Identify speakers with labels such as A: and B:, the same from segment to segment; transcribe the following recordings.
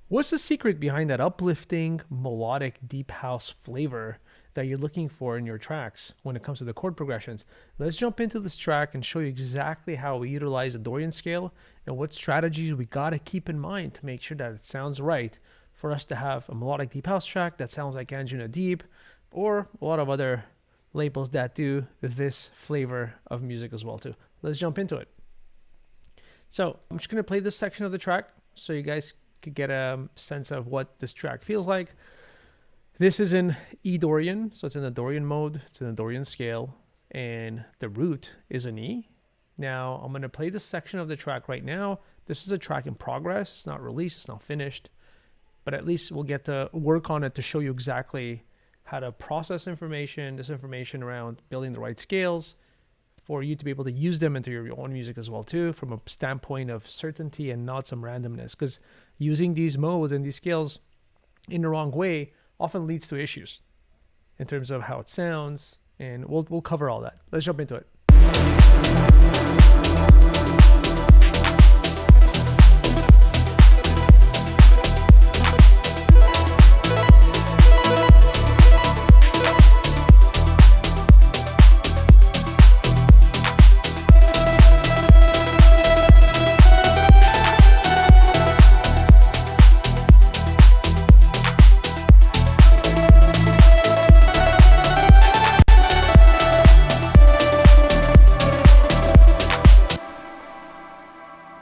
A: What's the secret behind that uplifting, melodic, deep house flavor that you're looking for in your tracks when it comes to the chord progressions? Let's jump into this track and show you exactly how we utilize the Dorian scale and what strategies we gotta keep in mind to make sure that it sounds right for us to have a melodic deep house track that sounds like Anjuna Deep, or a lot of other labels that do this flavor of music as well too. Let's jump into it. So I'm just gonna play this section of the track so you guys could get a sense of what this track feels like. This is in E Dorian, so it's in the Dorian mode, it's in the Dorian scale, and the root is an E. Now I'm gonna play this section of the track right now. This is a track in progress, it's not released, it's not finished, but at least we'll get to work on it to show you exactly how to process this information around building the right scales for you to be able to use them into your own music as well too, from a standpoint of certainty and not some randomness, because using these modes and these scales in the wrong way often leads to issues in terms of how it sounds, and we'll cover all that. Let's jump into it.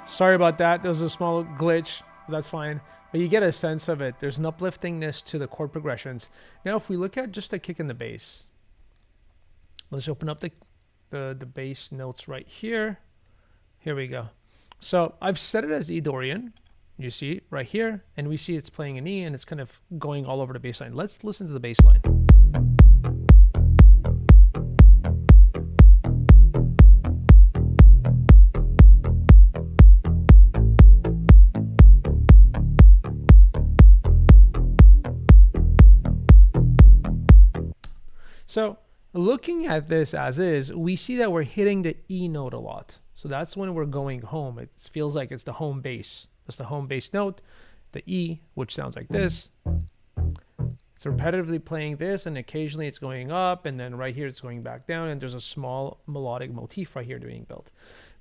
A: Sorry about that. There was a small glitch. That's fine. But you get a sense of it. There's an upliftingness to the chord progressions. Now, if we look at just the kick and the bass, let's open up the bass notes right here. Here we go. So I've set it as E Dorian. You see right here, and we see it's playing an E, and it's kind of going all over the bass line. Let's listen to the bass line. So looking at this as is, we see that we're hitting the E note a lot. So that's when we're going home. It feels like it's the home bass. That's the home bass note, the E, which sounds like this. It's repetitively playing this, and occasionally it's going up, and then right here it's going back down, and there's a small melodic motif right here being built.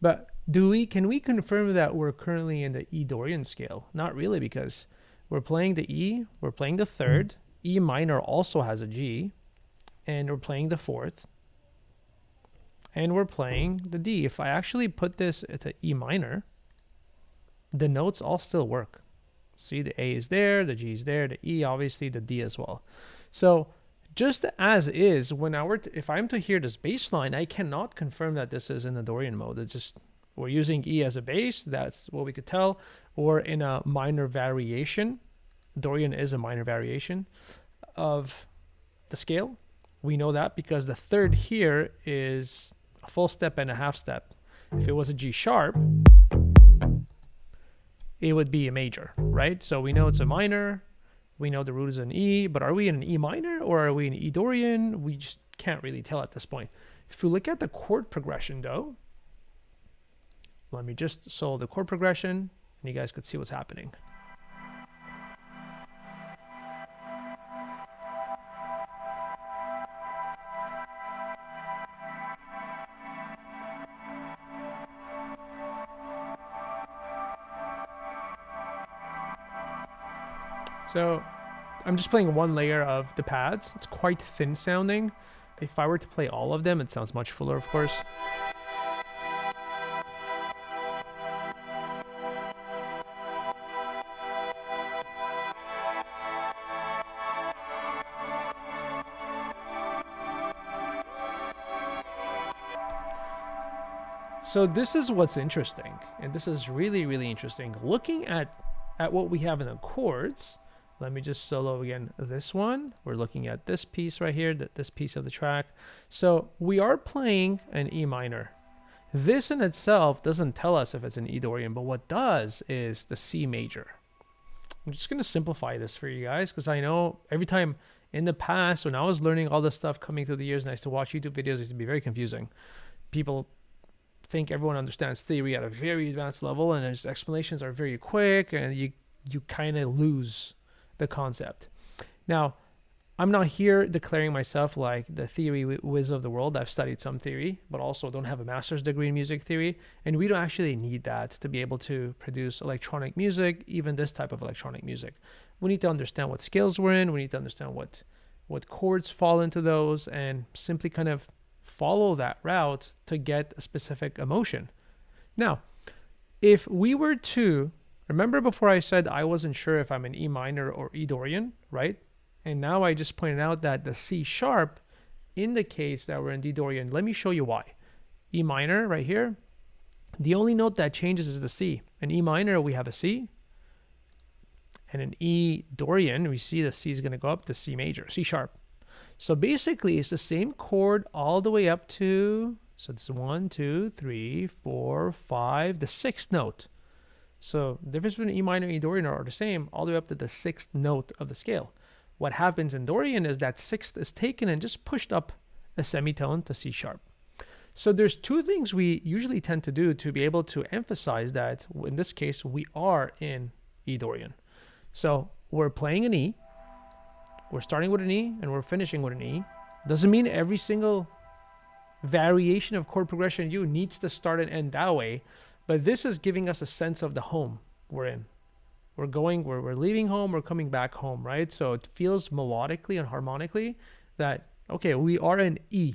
A: But can we confirm that we're currently in the E Dorian scale? Not really, because we're playing the E, we're playing the third, E minor also has a G, and we're playing the fourth, and we're playing the D. If I actually put this at the E minor, the notes all still work. See, the A is there, the G is there, the E, obviously the D as well. So just as is, if I'm to hear this bass line, I cannot confirm that this is in the Dorian mode. It's just, we're using E as a bass, that's what we could tell, or in a minor variation. Dorian is a minor variation of the scale. We know that because the third here is a full step and a half step. If it was a G sharp, it would be a major, right? So we know it's a minor, we know the root is an E, but are we in an E minor or are we in E Dorian? We just can't really tell at this point. If we look at the chord progression though, let me just solo the chord progression and you guys could see what's happening. So I'm just playing one layer of the pads. It's quite thin sounding. If I were to play all of them, it sounds much fuller, of course. So this is what's interesting, and this is really, really interesting. Looking at what we have in the chords, let me just solo again this one. We're looking at this piece right here, this piece of the track. So we are playing an E minor. This in itself doesn't tell us if it's an E Dorian, but what does is the C major. I'm just going to simplify this for you guys, because I know every time in the past, when I was learning all this stuff coming through the years and I used to watch YouTube videos, it used to be very confusing. People think everyone understands theory at a very advanced level, and his explanations are very quick, and you you kind of lose the concept. Now, I'm not here declaring myself like the theory whiz of the world. I've studied some theory, but also don't have a master's degree in music theory. And we don't actually need that to be able to produce electronic music, even this type of electronic music. We need to understand what scales we're in. We need to understand what chords fall into those, and simply kind of follow that route to get a specific emotion. Now, if we were to, remember before I said I wasn't sure if I'm in E minor or E Dorian, right? And now I just pointed out that the C sharp indicates that we're in D Dorian. Let me show you why. E minor right here, the only note that changes is the C. In E minor, we have a C. And in E Dorian, we see the C is going to go up to C major, C sharp. So basically, it's the same chord all the way up to, so this is 1, 2, 3, 4, 5, the 6th note. So the difference between E minor and E Dorian are the same all the way up to the 6th note of the scale. What happens in Dorian is that 6th is taken and just pushed up a semitone to C sharp. So there's two things we usually tend to do to be able to emphasize that in this case we are in E Dorian. So we're playing an E, we're starting with an E, and we're finishing with an E. Doesn't mean every single variation of chord progression U needs to start and end that way, but this is giving us a sense of the home we're in. We're leaving home, we're coming back home, right? So it feels melodically and harmonically that, okay, we are in E.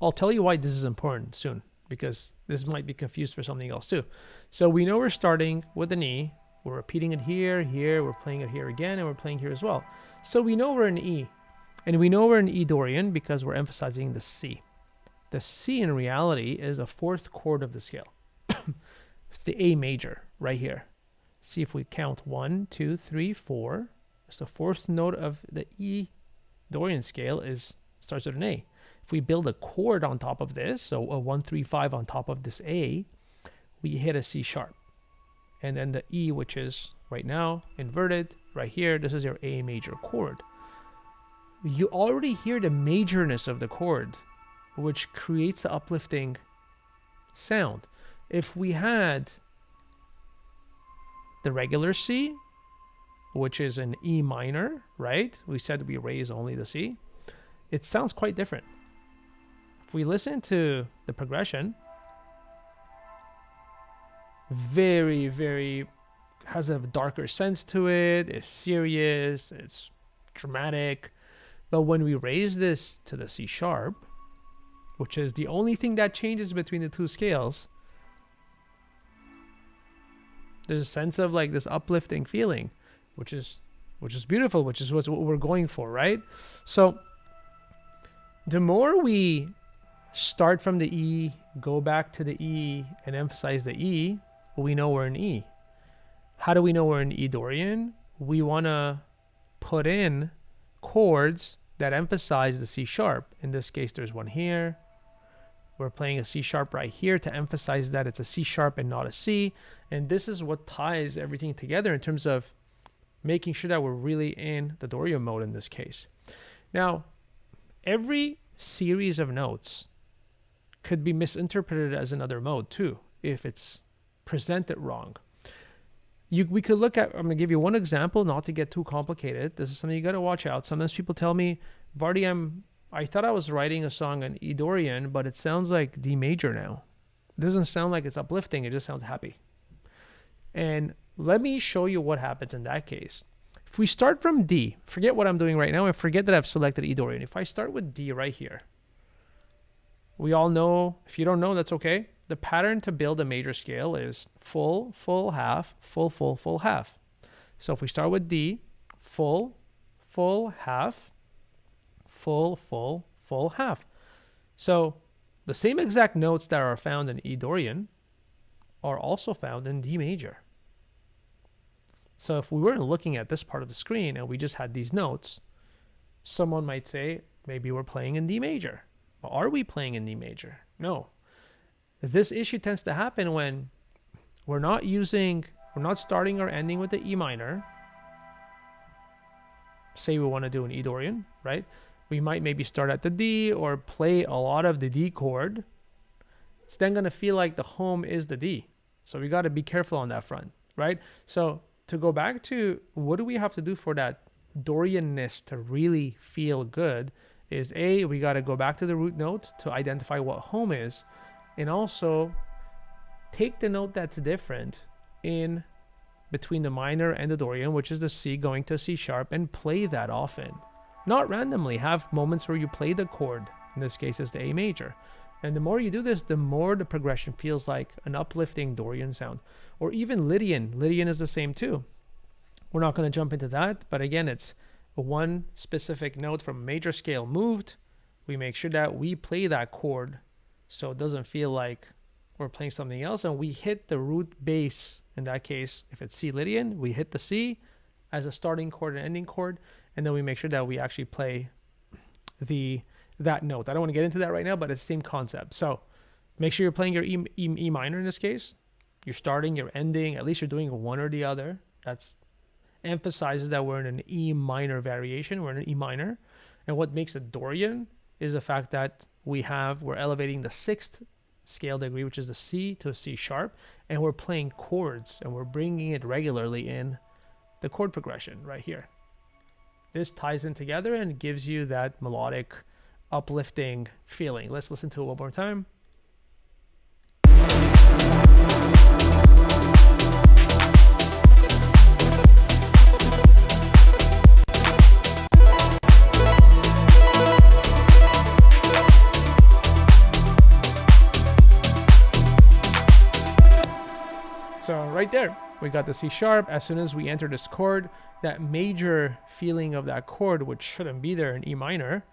A: I'll tell you why this is important soon, because this might be confused for something else too. So we know we're starting with an E, we're repeating it here, we're playing it here again, and we're playing here as well. So we know we're in E, and we know we're in E Dorian because we're emphasizing the C. The C in reality is a 4th chord of the scale. It's the A major right here. See if we count 1, 2, 3, 4. So the 4th note of the E Dorian scale starts with an A. If we build a chord on top of this, so a 1, 3, 5 on top of this A, we hit a C sharp. And then the E, which is right now inverted right here, this is your A major chord. You already hear the majorness of the chord, which creates the uplifting sound. If we had the regular C, which is an E minor, right? We said we raise only the C. It sounds quite different. If we listen to the progression, very, very has a darker sense to it. It's serious, it's dramatic. But when we raise this to the C sharp, which is the only thing that changes between the two scales, there's a sense of like this uplifting feeling, which is beautiful, which is what we're going for, right? So the more we start from the E, go back to the E, and emphasize the E, we know we're in E. How do we know we're in E Dorian? We want to put in chords that emphasize the C sharp. In this case, there's one here. We're playing a C sharp right here to emphasize that it's a C sharp and not a C. And this is what ties everything together in terms of making sure that we're really in the Dorian mode in this case. Now, every series of notes could be misinterpreted as another mode too, if it's presented wrong. We could look at, I'm going to give you one example, not to get too complicated. This is something you got to watch out. Sometimes people tell me, Vardy, I thought I was writing a song in E Dorian, but it sounds like D major now. It doesn't sound like it's uplifting. It just sounds happy. And let me show you what happens in that case. If we start from D, forget what I'm doing right now and forget that I've selected E Dorian. If I start with D right here, we all know, if you don't know, that's okay. The pattern to build a major scale is full, full, half, full, full, full, half. So if we start with D, full, full, half, full, full, full, half. So the same exact notes that are found in E Dorian are also found in D major. So if we weren't looking at this part of the screen and we just had these notes, someone might say, maybe we're playing in D major. But are we playing in D major? No. This issue tends to happen when we're not starting or ending with the E minor. Say we want to do an E Dorian, right? We might maybe start at the D or play a lot of the D chord. It's then going to feel like the home is the D. So we got to be careful on that front, right? So to go back to what do we have to do for that Dorian-ness to really feel good is we got to go back to the root note to identify what home is, and also take the note that's different in between the minor and the Dorian, which is the C going to C sharp, and play that often. Not randomly, have moments where you play the chord. In this case, it's the A major. And the more you do this, the more the progression feels like an uplifting Dorian sound. Or even Lydian. Lydian is the same too. We're not going to jump into that, but again, it's one specific note from a major scale moved. We make sure that we play that chord so it doesn't feel like we're playing something else, and we hit the root bass. In that case, if it's C Lydian, we hit the C as a starting chord and ending chord, and then we make sure that we actually play that note. I don't want to get into that right now, but it's the same concept. So make sure you're playing your E minor in this case. You're starting, you're ending, at least you're doing one or the other. That's emphasizes that we're in an E minor variation. We're in an E minor. And what makes it Dorian is the fact that we're elevating the 6th scale degree, which is the C to a C sharp, and we're playing chords, and we're bringing it regularly in the chord progression right here. This ties in together and gives you that melodic, uplifting feeling. Let's listen to it one more time. So right there, we got the C sharp. As soon as we enter this chord, that major feeling of that chord, which shouldn't be there in E minor,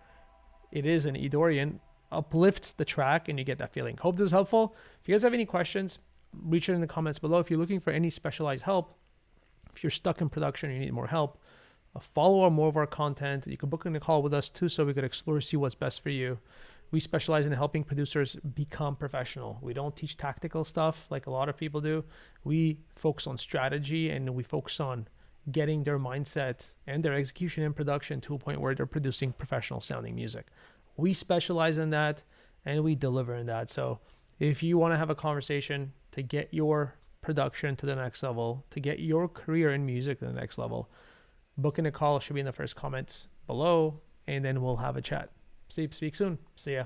A: it is in E Dorian, uplifts the track and you get that feeling. Hope this is helpful. If you guys have any questions, reach it in the comments below. If you're looking for any specialized help, if you're stuck in production and you need more help, follow more of our content. You can book in a call with us too, so we could explore, see what's best for you. We specialize in helping producers become professional. We don't teach tactical stuff like a lot of people do. We focus on strategy, and we focus on getting their mindset and their execution in production to a point where they're producing professional sounding music. We specialize in that, and we deliver in that. So if you want to have a conversation to get your production to the next level, to get your career in music to the next level, book in a call. It should be in the first comments below, and then we'll have a chat. Speak soon. See ya.